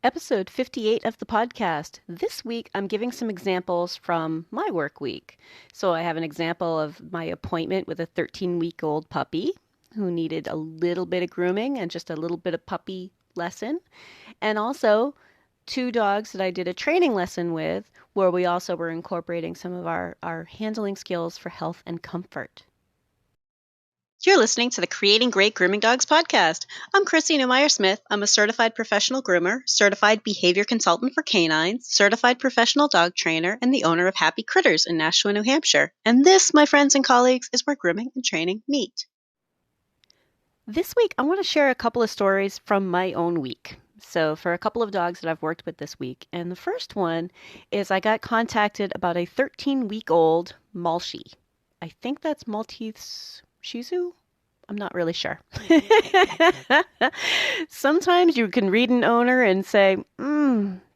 Episode 58 of the podcast. This week, I'm giving some examples from my work week. So, I have an example of my appointment with a 13-week-old puppy who needed a little bit of grooming and just a little bit of puppy lesson. And also, two dogs that I did a training lesson with, where we also were incorporating some of our handling skills for health and comfort. You're listening to the Creating Great Grooming Dogs podcast. I'm Chrissy Neumeier-Smith. I'm a certified professional groomer, certified behavior consultant for canines, certified professional dog trainer, and the owner of Happy Critters in Nashua, New Hampshire. And this, my friends and colleagues, is where grooming and training meet. This week, I want to share a couple of stories from my own week. So, for a couple of dogs that I've worked with this week. And the first one is I got contacted about a 13-week-old Malshi. I think that's Maltese Shih Tzu? I'm not really sure. Sometimes you can read an owner and say,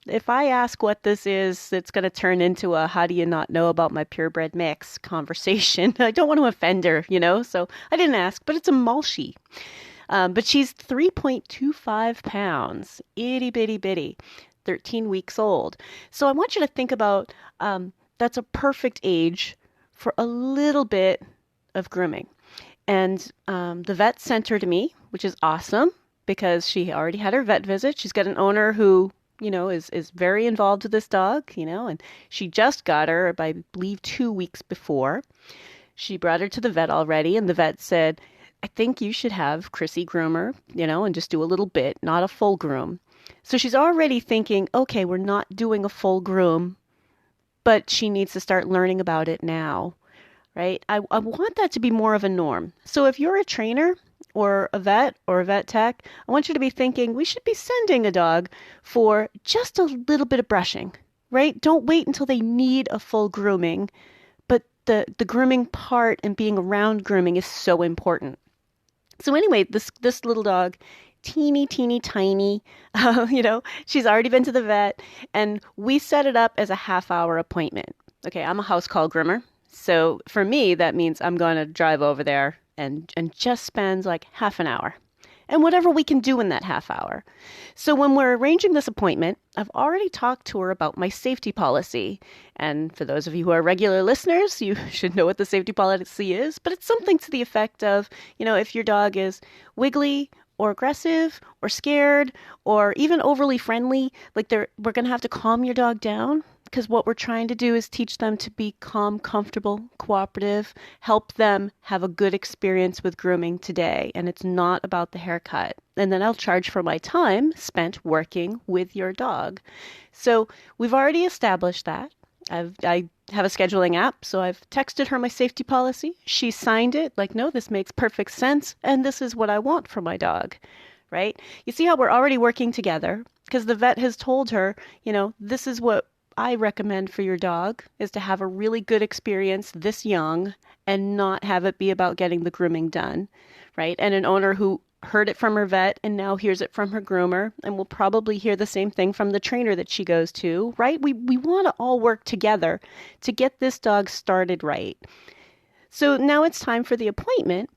if I ask what this is, it's going to turn into a how do you not know about my purebred mix conversation. I don't want to offend her, so I didn't ask, but it's a Malshi. But she's 3.25 pounds, itty bitty bitty, 13 weeks old. So I want you to think about that's a perfect age for a little bit of grooming. And the vet sent her to me, which is awesome because she already had her vet visit. She's got an owner who, is very involved with this dog, and she just got her, I believe, 2 weeks before. She brought her to the vet already, and the vet said, I think you should have Chrissy groom her, and just do a little bit, not a full groom. So she's already thinking, okay, we're not doing a full groom, but she needs to start learning about it now. Right? I want that to be more of a norm. So if you're a trainer or a vet tech, I want you to be thinking we should be sending a dog for just a little bit of brushing, right? Don't wait until they need a full grooming, but the grooming part and being around grooming is so important. So anyway, this little dog, teeny, teeny, tiny, she's already been to the vet, and we set it up as a half-hour appointment. Okay, I'm a house call groomer. So for me, that means I'm going to drive over there and just spend like half an hour and whatever we can do in that half hour. So when we're arranging this appointment, I've already talked to her about my safety policy. And for those of you who are regular listeners, you should know what the safety policy is, but it's something to the effect of, if your dog is wiggly or aggressive or scared or even overly friendly, we're going to have to calm your dog down. Because what we're trying to do is teach them to be calm, comfortable, cooperative, help them have a good experience with grooming today. And it's not about the haircut. And then I'll charge for my time spent working with your dog. So we've already established that. I have a scheduling app, so I've texted her my safety policy. She signed it, no, this makes perfect sense, and this is what I want for my dog, right? You see how we're already working together? Because the vet has told her, this is what I recommend for your dog is to have a really good experience this young and not have it be about getting the grooming done, right? And an owner who heard it from her vet and now hears it from her groomer and will probably hear the same thing from the trainer that she goes to, right? We want to all work together to get this dog started right. So now it's time for the appointment,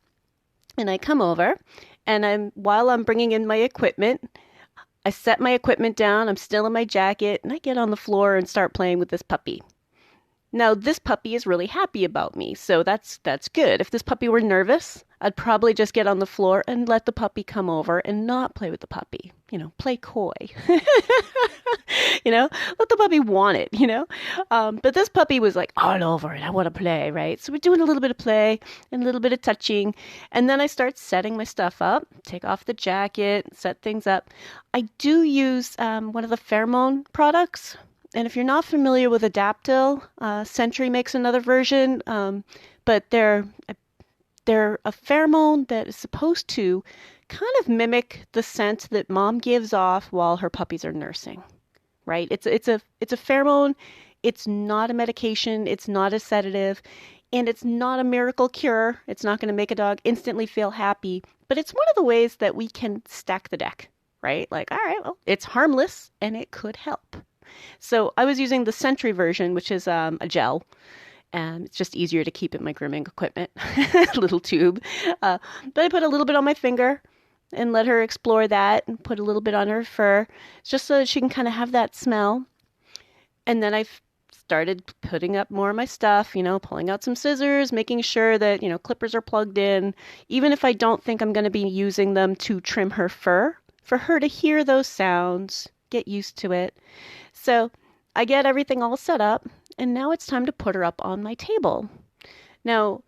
and I come over, and while I'm bringing in my equipment, I set my equipment down, I'm still in my jacket, and I get on the floor and start playing with this puppy. Now, this puppy is really happy about me, so that's good. If this puppy were nervous, I'd probably just get on the floor and let the puppy come over and not play with the puppy. Play coy. Let the puppy want it, But this puppy was like all over it. I want to play, right? So we're doing a little bit of play and a little bit of touching. And then I start setting my stuff up, take off the jacket, set things up. I do use one of the pheromone products. And if you're not familiar with Adaptil, Sentry makes another version, but they're a pheromone that is supposed to kind of mimic the scent that mom gives off while her puppies are nursing, right? It's a pheromone. It's not a medication. It's not a sedative, and it's not a miracle cure. It's not going to make a dog instantly feel happy, but it's one of the ways that we can stack the deck, right? All right, well, it's harmless and it could help. So I was using the Sentry version, which is a gel. And it's just easier to keep in my grooming equipment, little tube. But I put a little bit on my finger, and let her explore that and put a little bit on her fur just so that she can kind of have that smell. And then I started putting up more of my stuff, pulling out some scissors, making sure that, clippers are plugged in, even if I don't think I'm going to be using them to trim her fur, for her to hear those sounds, get used to it. So I get everything all set up, and now it's time to put her up on my table. Now,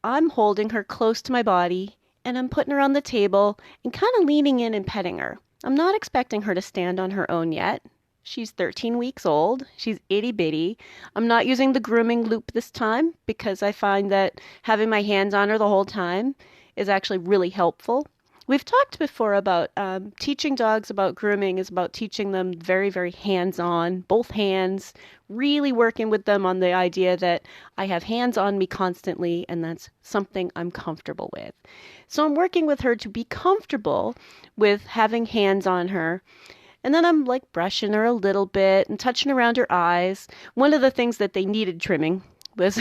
I'm holding her close to my body, and I'm putting her on the table and kind of leaning in and petting her. I'm not expecting her to stand on her own yet. She's 13 weeks old. She's itty bitty. I'm not using the grooming loop this time because I find that having my hands on her the whole time is actually really helpful. We've talked before about teaching dogs about grooming is about teaching them very, very hands-on, both hands, really working with them on the idea that I have hands on me constantly and that's something I'm comfortable with. So I'm working with her to be comfortable with having hands on her. And then I'm like brushing her a little bit and touching around her eyes. One of the things that they needed trimming was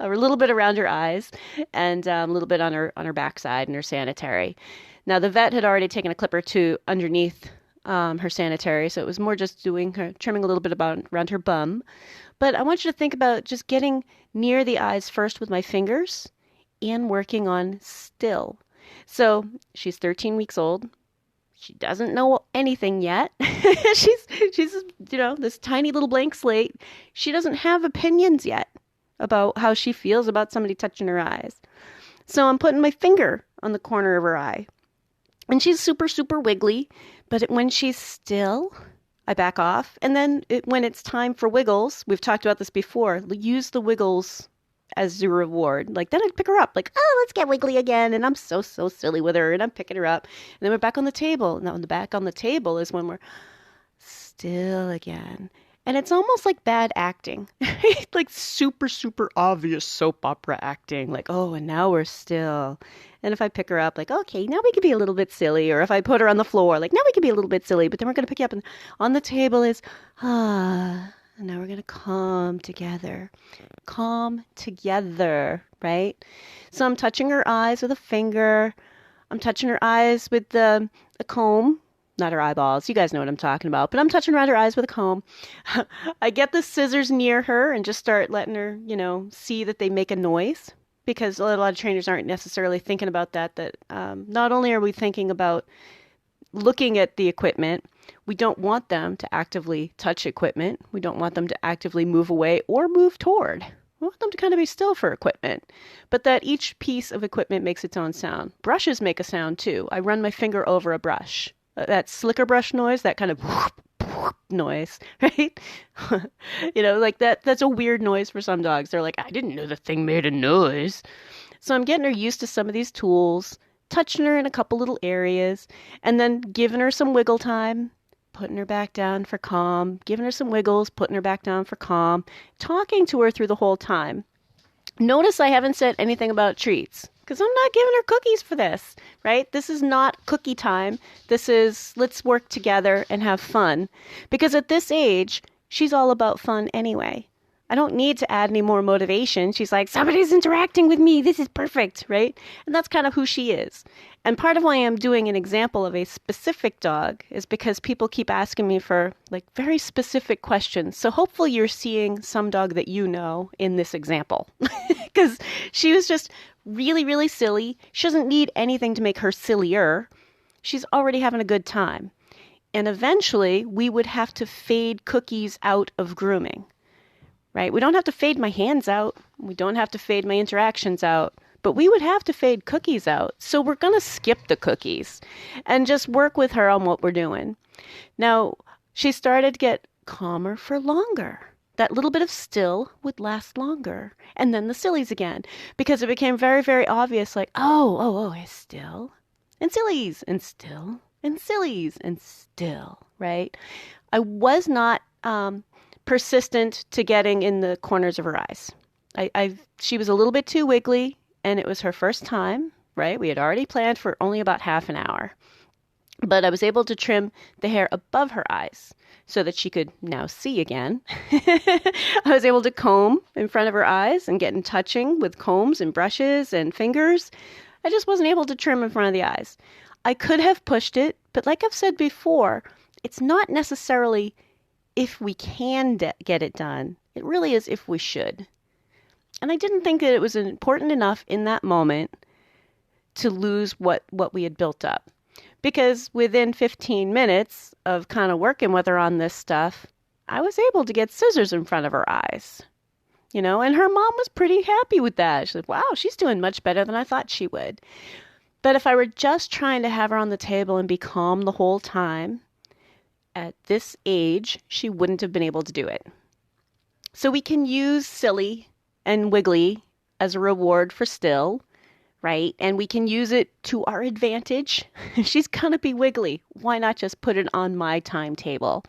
a little bit around her eyes and a little bit on her backside and her sanitary. Now the vet had already taken a clip or two underneath her sanitary, so it was more just doing her trimming a little bit about around her bum. But I want you to think about just getting near the eyes first with my fingers and working on still. So she's 13 weeks old. She doesn't know anything yet. she's this tiny little blank slate. She doesn't have opinions yet about how she feels about somebody touching her eyes. So I'm putting my finger on the corner of her eye. And she's super, super wiggly. But when she's still, I back off. And then when it's time for wiggles, we've talked about this before, use the wiggles as a reward. Like, then I'd pick her up, like, oh, let's get wiggly again. And I'm so silly with her. And I'm picking her up. And then we're back on the table. Now, the back on the table is when we're still again. And it's almost like bad acting, like super, super obvious soap opera acting. Like, oh, and now we're still. And if I pick her up, like, okay, now we could be a little bit silly. Or if I put her on the floor, like, now we could be a little bit silly. But then we're going to pick you up. And on the table is, and now we're going to calm together. Calm together, right? So I'm touching her eyes with a finger. I'm touching her eyes with the comb. Not her eyeballs. You guys know what I'm talking about. But I'm touching around her eyes with a comb. I get the scissors near her and just start letting her, see that they make a noise. Because a lot of trainers aren't necessarily thinking about that. Not only are we thinking about looking at the equipment, we don't want them to actively touch equipment. We don't want them to actively move away or move toward. We want them to kind of be still for equipment. But that each piece of equipment makes its own sound. Brushes make a sound too. I run my finger over a brush. That slicker brush noise, that kind of whoop, whoop noise, right? Like that's a weird noise for some dogs. They're like, I didn't know the thing made a noise. So I'm getting her used to some of these tools, touching her in a couple little areas, and then giving her some wiggle time, putting her back down for calm, giving her some wiggles, putting her back down for calm, talking to her through the whole time. Notice I haven't said anything about treats because I'm not giving her cookies for this, right? This is not cookie time. This is let's work together and have fun. Because at this age, she's all about fun anyway. I don't need to add any more motivation. She's like, somebody's interacting with me. This is perfect, right? And that's kind of who she is. And part of why I'm doing an example of a specific dog is because people keep asking me for like very specific questions. So hopefully you're seeing some dog that you know in this example. Because she was just really, really silly. She doesn't need anything to make her sillier. She's already having a good time. And eventually we would have to fade cookies out of grooming. Right? We don't have to fade my hands out. We don't have to fade my interactions out. But we would have to fade cookies out. So we're going to skip the cookies and just work with her on what we're doing. Now, she started to get calmer for longer. That little bit of still would last longer. And then the sillies again. Because it became very, very obvious, like, it's still and sillies and still and sillies and still, right? I was not persistent to getting in the corners of her eyes. She was a little bit too wiggly, and it was her first time, right? We had already planned for only about half an hour. But I was able to trim the hair above her eyes so that she could now see again. I was able to comb in front of her eyes and get in touching with combs and brushes and fingers. I just wasn't able to trim in front of the eyes. I could have pushed it, but like I've said before, it's not necessarily if we can get it done. It really is if we should. And I didn't think that it was important enough in that moment to lose what we had built up. Because within 15 minutes of kind of working with her on this stuff, I was able to get scissors in front of her eyes. And her mom was pretty happy with that. She said, wow, she's doing much better than I thought she would. But if I were just trying to have her on the table and be calm the whole time, at this age, she wouldn't have been able to do it. So we can use silly and wiggly as a reward for still, right? And we can use it to our advantage. She's going to be wiggly. Why not just put it on my timetable?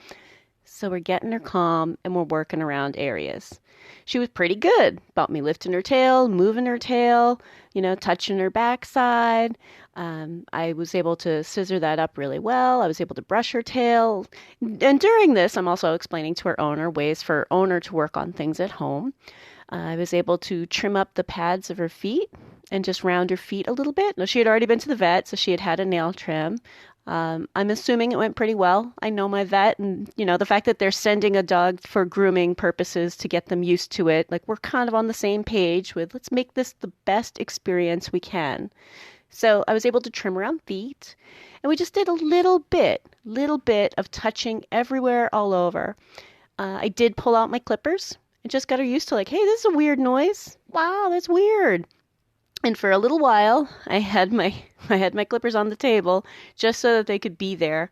So we're getting her calm and we're working around areas. She was pretty good about me lifting her tail, moving her tail, touching her backside. I was able to scissor that up really well. I was able to brush her tail. And during this, I'm also explaining to her owner ways for owner to work on things at home. I was able to trim up the pads of her feet and just round her feet a little bit. Now, she had already been to the vet, so she had had a nail trim. I'm assuming it went pretty well. I know my vet, and the fact that they're sending a dog for grooming purposes to get them used to it, like we're kind of on the same page with let's make this the best experience we can. So I was able to trim around feet, and we just did a little bit of touching everywhere all over. I did pull out my clippers and just got her used to hey, this is a weird noise. Wow, that's weird. And for a little while, I had my clippers on the table just so that they could be there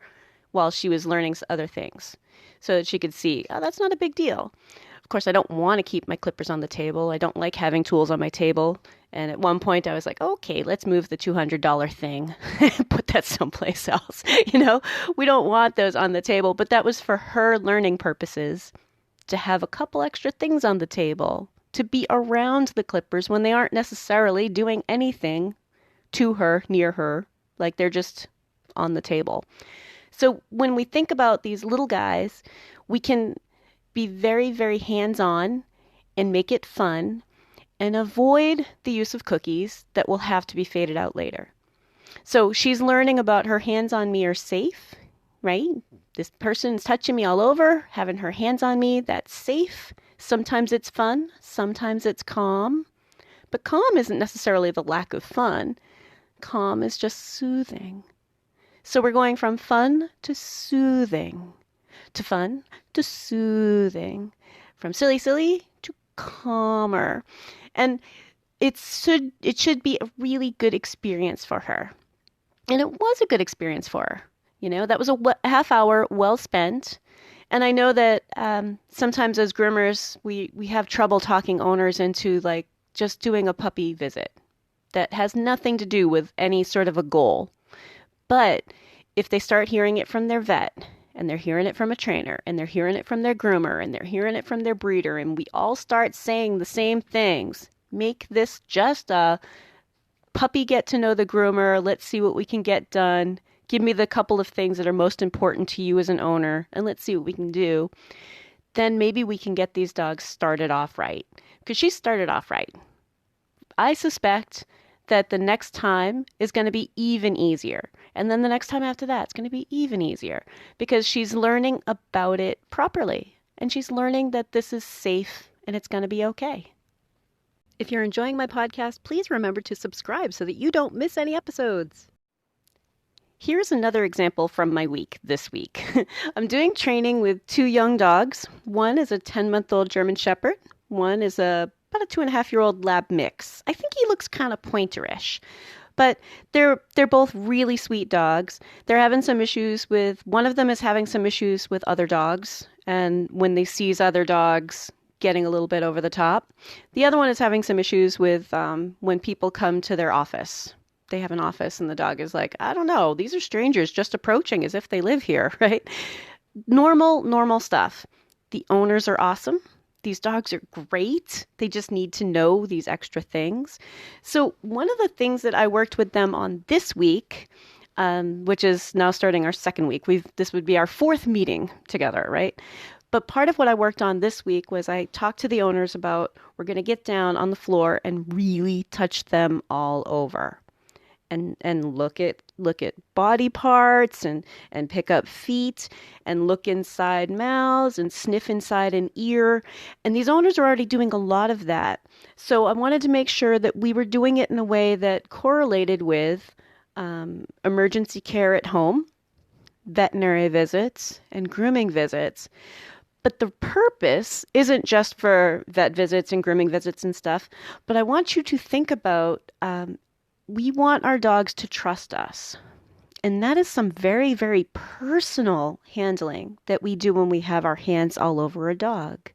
while she was learning other things, so that she could see, oh, that's not a big deal. Of course, I don't want to keep my clippers on the table. I don't like having tools on my table. And at one point, I was like, okay, let's move the $200 thing and put that someplace else. We don't want those on the table. But that was for her learning purposes, to have a couple extra things on the table, to be around the clippers when they aren't necessarily doing anything to her, near her, like they're just on the table. So when we think about these little guys, we can be very, very hands-on and make it fun and avoid the use of cookies that will have to be faded out later. So she's learning about her hands on me are safe, right? This person's touching me all over, having her hands on me, that's safe. Sometimes it's fun, sometimes it's calm. But calm isn't necessarily the lack of fun. Calm is just soothing. So we're going from fun to soothing, to fun to soothing, from silly to calmer. And it should be a really good experience for her. And it was a good experience for her. That was a half hour well spent. And I know that sometimes as groomers, we have trouble talking owners into just doing a puppy visit that has nothing to do with any sort of a goal. But if they start hearing it from their vet, and they're hearing it from a trainer, and they're hearing it from their groomer, and they're hearing it from their breeder, and we all start saying the same things, make this just a puppy get to know the groomer, let's see what we can get done, give me the couple of things that are most important to you as an owner, and let's see what we can do, then maybe we can get these dogs started off right. Because she started off right. I suspect that the next time is going to be even easier. And then the next time after that, it's going to be even easier because she's learning about it properly. And she's learning that this is safe and it's going to be okay. If you're enjoying my podcast, please remember to subscribe so that you don't miss any episodes. Here's another example from my week this week. I'm doing training with two young dogs. One is a 10-month-old German Shepherd. One is about a 2.5-year-old lab mix. I think he looks kind of pointerish, but they're both really sweet dogs. They're having some issues with, one of them is having some issues with other dogs, and when they sees other dogs getting a little bit over the top. The other one is having some issues with when people come to their office. They have an office and the dog is like, I don't know, these are strangers just approaching as if they live here, right? Normal stuff. The owners are awesome. These dogs are great. They just need to know these extra things. So one of the things that I worked with them on this week, which is now starting our second week, this would be our fourth meeting together, right? But part of what I worked on this week was I talked to the owners about, we're going to get down on the floor and really touch them all over. and look at body parts and pick up feet and look inside mouths and sniff inside an ear. And these owners are already doing a lot of that. So I wanted to make sure that we were doing it in a way that correlated with emergency care at home, veterinary visits, and grooming visits. But the purpose isn't just for vet visits and grooming visits and stuff, but I want you to think about we want our dogs to trust us. And that is some very, very personal handling that we do when we have our hands all over a dog,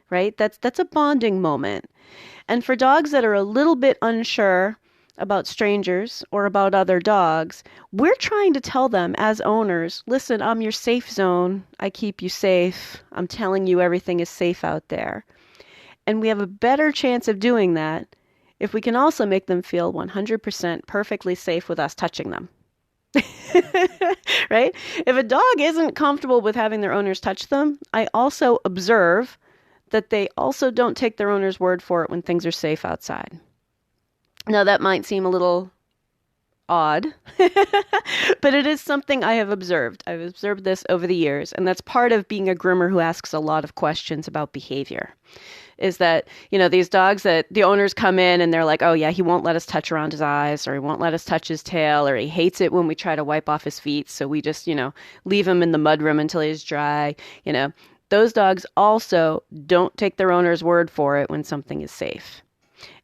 right? That's a bonding moment. And for dogs that are a little bit unsure about strangers or about other dogs, we're trying to tell them as owners, listen, I'm your safe zone. I keep you safe. I'm telling you everything is safe out there. And we have a better chance of doing that if we can also make them feel 100% perfectly safe with us touching them. Right? If a dog isn't comfortable with having their owners touch them, I also observe that they also don't take their owner's word for it when things are safe outside. Now, that might seem a little odd, but it is something I have observed. I've observed this over the years, and that's part of being a groomer who asks a lot of questions about behavior. Is that, these dogs that the owners come in and they're like, oh yeah, he won't let us touch around his eyes, or he won't let us touch his tail, or he hates it when we try to wipe off his feet. So we just, leave him in the mudroom until he's dry. Those dogs also don't take their owner's word for it when something is safe.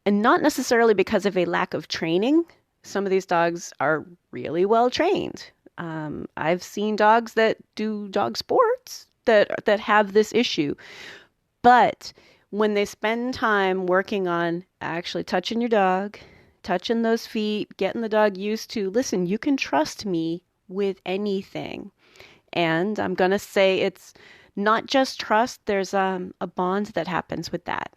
And not necessarily because of a lack of training. Some of these dogs are really well trained. I've seen dogs that do dog sports that have this issue. But when they spend time working on actually touching your dog, touching those feet, getting the dog used to, listen, you can trust me with anything. And I'm going to say it's not just trust, there's a bond that happens with that.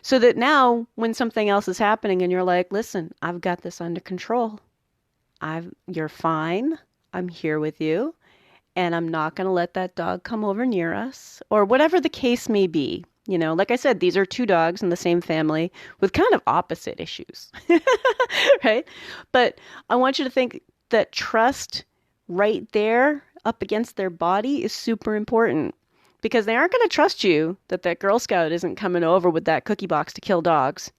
So that now when something else is happening and you're like, listen, I've got this under control. You're fine. I'm here with you. And I'm not going to let that dog come over near us, or whatever the case may be. Like I said, these are two dogs in the same family with kind of opposite issues, right? But I want you to think that trust right there up against their body is super important, because they aren't going to trust you that Girl Scout isn't coming over with that cookie box to kill dogs.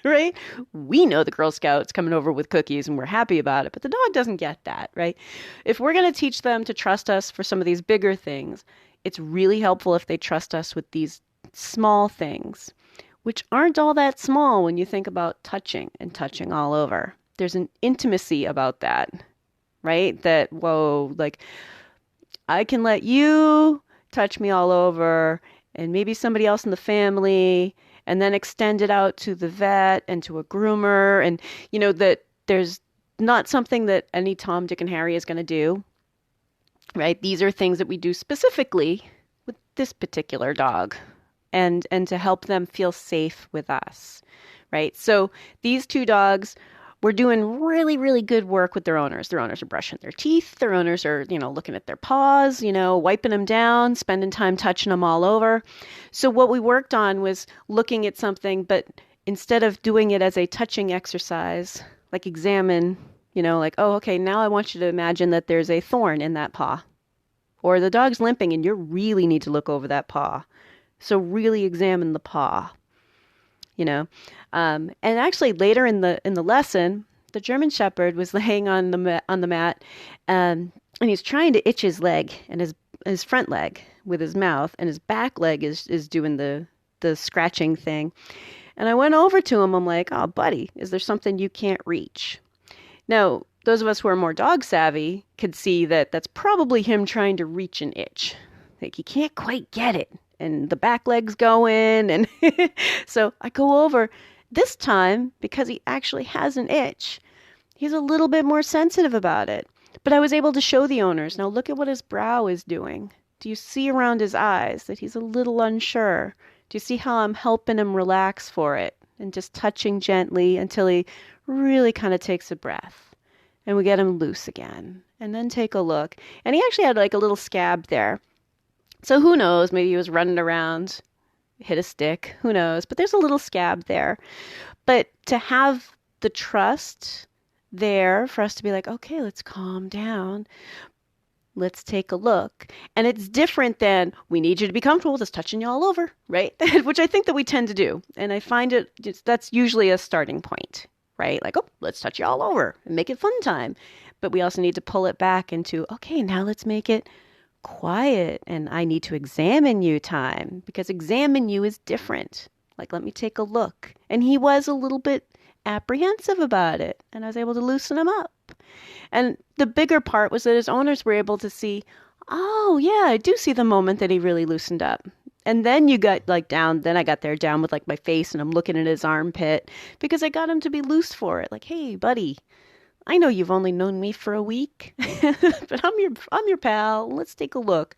Right? We know the Girl Scout's coming over with cookies and we're happy about it, but the dog doesn't get that, right? If we're going to teach them to trust us for some of these bigger things, it's really helpful if they trust us with these small things, which aren't all that small when you think about touching and touching all over. There's an intimacy about that, right? That, whoa, like I can let you touch me all over and maybe somebody else in the family, and then extend it out to the vet and to a groomer. And, that there's not something that any Tom, Dick, and Harry is going to do, right? These are things that we do specifically with this particular dog and to help them feel safe with us, right? So these two dogs were doing really, really good work with their owners. Their owners are brushing their teeth. Their owners are, looking at their paws, wiping them down, spending time touching them all over. So what we worked on was looking at something, but instead of doing it as a touching exercise, like examine, like, oh, okay, now I want you to imagine that there's a thorn in that paw, or the dog's limping and you really need to look over that paw. So really examine the paw. And actually later in the lesson, the German Shepherd was laying on the mat, and he's trying to itch his leg and his front leg with his mouth, and his back leg is doing the scratching thing. And I went over to him. I'm like, oh, buddy, is there something you can't reach? Now, those of us who are more dog savvy could see that that's probably him trying to reach an itch. Like he can't quite get it. And the back leg's going. And so I go over this time because he actually has an itch. He's a little bit more sensitive about it. But I was able to show the owners, now look at what his brow is doing. Do you see around his eyes that he's a little unsure? Do you see how I'm helping him relax for it and just touching gently until he really kind of takes a breath? And we get him loose again. And then take a look. And he actually had like a little scab there. So who knows, maybe he was running around, hit a stick, who knows, but there's a little scab there. But to have the trust there for us to be like, okay, let's calm down. Let's take a look. And it's different than we need you to be comfortable just touching you all over, right? Which I think that we tend to do. And I find that's usually a starting point, right? Like, oh, let's touch you all over and make it fun time. But we also need to pull it back into, okay, now let's make it quiet and I need to examine you time because examine you is different. Like, let me take a look. And he was a little bit apprehensive about it. And I was able to loosen him up. And the bigger part was that his owners were able to see, oh, yeah, I do see the moment that he really loosened up. And then you got like down, then I got there down with like my face and I'm looking at his armpit because I got him to be loose for it. Like, hey, buddy, I know you've only known me for a week, but I'm your pal. Let's take a look,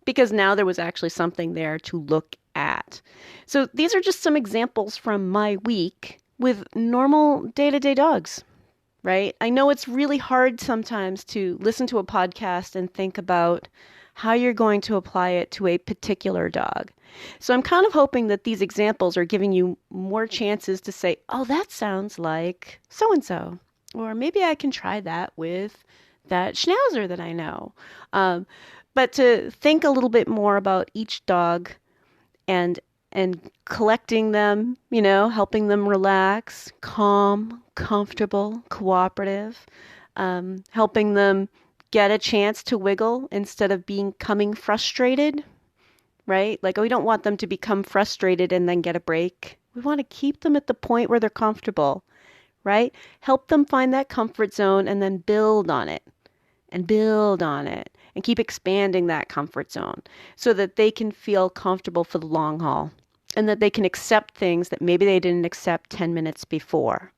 because now there was actually something there to look at. So these are just some examples from my week with normal day-to-day dogs, right? I know it's really hard sometimes to listen to a podcast and think about how you're going to apply it to a particular dog. So I'm kind of hoping that these examples are giving you more chances to say, oh, that sounds like so-and-so. Or maybe I can try that with that schnauzer that I know. But to think a little bit more about each dog and collecting them, helping them relax, calm, comfortable, cooperative, helping them get a chance to wiggle instead of becoming frustrated, right? Like, we don't want them to become frustrated and then get a break. We want to keep them at the point where they're comfortable, right? Help them find that comfort zone and then build on it and build on it and keep expanding that comfort zone so that they can feel comfortable for the long haul and that they can accept things that maybe they didn't accept 10 minutes before.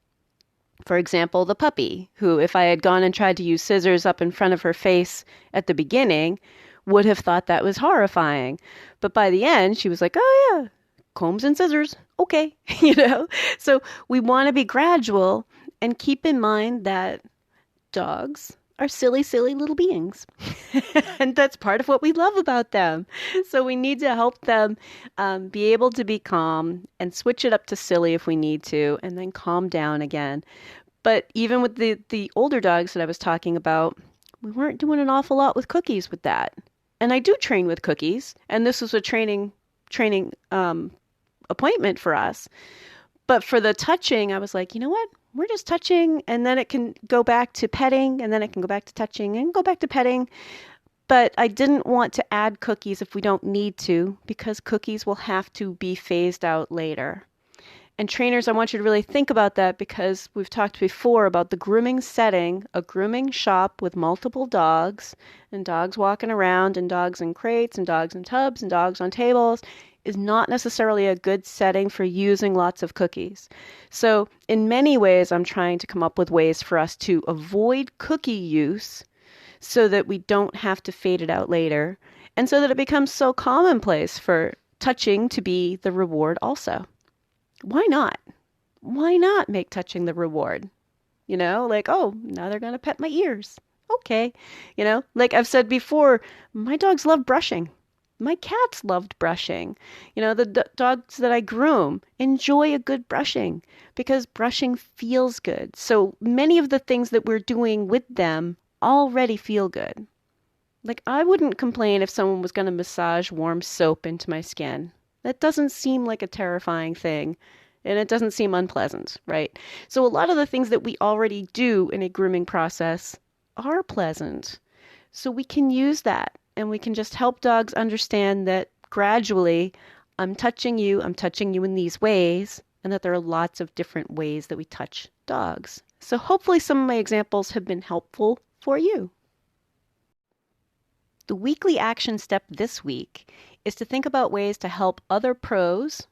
For example, the puppy, who, if I had gone and tried to use scissors up in front of her face at the beginning, would have thought that was horrifying. But by the end, she was like, oh, yeah, combs and scissors. Okay. So we want to be gradual and keep in mind that dogs are silly, silly little beings. And that's part of what we love about them. So we need to help them be able to be calm and switch it up to silly if we need to, and then calm down again. But even with the older dogs that I was talking about, we weren't doing an awful lot with cookies with that. And I do train with cookies, and this was a training appointment for us. But for the touching, I was like, you know what? We're just touching, and then it can go back to petting, and then it can go back to touching and go back to petting. But I didn't want to add cookies if we don't need to, because cookies will have to be phased out later. And trainers, I want you to really think about that because we've talked before about the grooming setting, a grooming shop with multiple dogs, and dogs walking around, and dogs in crates, and dogs in tubs, and dogs on tables, is not necessarily a good setting for using lots of cookies. So in many ways, I'm trying to come up with ways for us to avoid cookie use so that we don't have to fade it out later, and so that it becomes so commonplace for touching to be the reward also. Why not? Why not make touching the reward? Like, oh, now they're going to pet my ears. Okay. Like I've said before, my dogs love brushing. My cats loved brushing. The dogs that I groom enjoy a good brushing because brushing feels good. So many of the things that we're doing with them already feel good. Like, I wouldn't complain if someone was going to massage warm soap into my skin. That doesn't seem like a terrifying thing, and it doesn't seem unpleasant, right? So a lot of the things that we already do in a grooming process are pleasant. So we can use that, and we can just help dogs understand that gradually, I'm touching you in these ways, and that there are lots of different ways that we touch dogs. So hopefully some of my examples have been helpful for you. The weekly action step this week is to think about ways to help other pros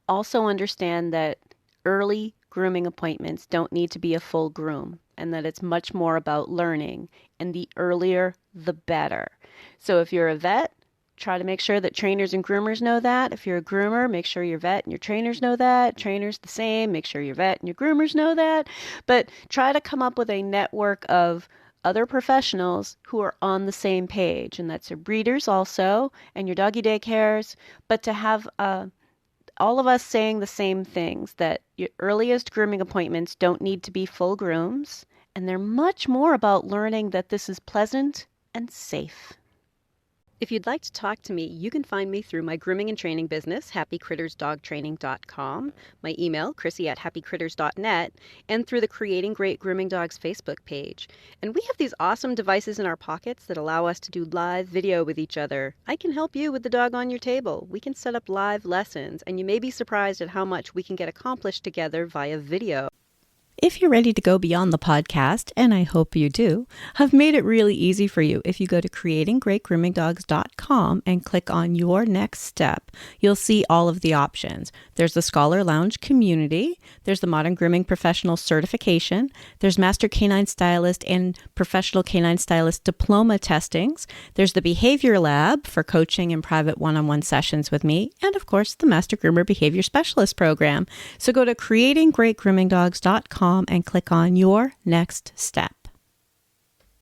also understand that early grooming appointments don't need to be a full groom and that it's much more about learning, and the earlier the better. So if you're a vet, try to make sure that trainers and groomers know that. If you're a groomer, make sure your vet and your trainers know that. Trainers the same, make sure your vet and your groomers know that. But try to come up with a network of other professionals who are on the same page, and that's your breeders also and your doggy daycares, but to have a all of us saying the same things, that your earliest grooming appointments don't need to be full grooms, and they're much more about learning that this is pleasant and safe. If you'd like to talk to me, you can find me through my grooming and training business, happycrittersdogtraining.com, my email, chrissy@happycritters.net, and through the Creating Great Grooming Dogs Facebook page. And we have these awesome devices in our pockets that allow us to do live video with each other. I can help you with the dog on your table. We can set up live lessons, and you may be surprised at how much we can get accomplished together via video. If you're ready to go beyond the podcast, and I hope you do, I've made it really easy for you. If you go to creatinggreatgroomingdogs.com and click on your next step, you'll see all of the options. There's the Scholar Lounge community, there's the Modern Grooming Professional certification, there's Master Canine Stylist and Professional Canine Stylist diploma testings, there's the Behavior Lab for coaching and private one-on-one sessions with me, and of course the Master Groomer Behavior Specialist program. So go to creatinggreatgroomingdogs.com and click on your next step.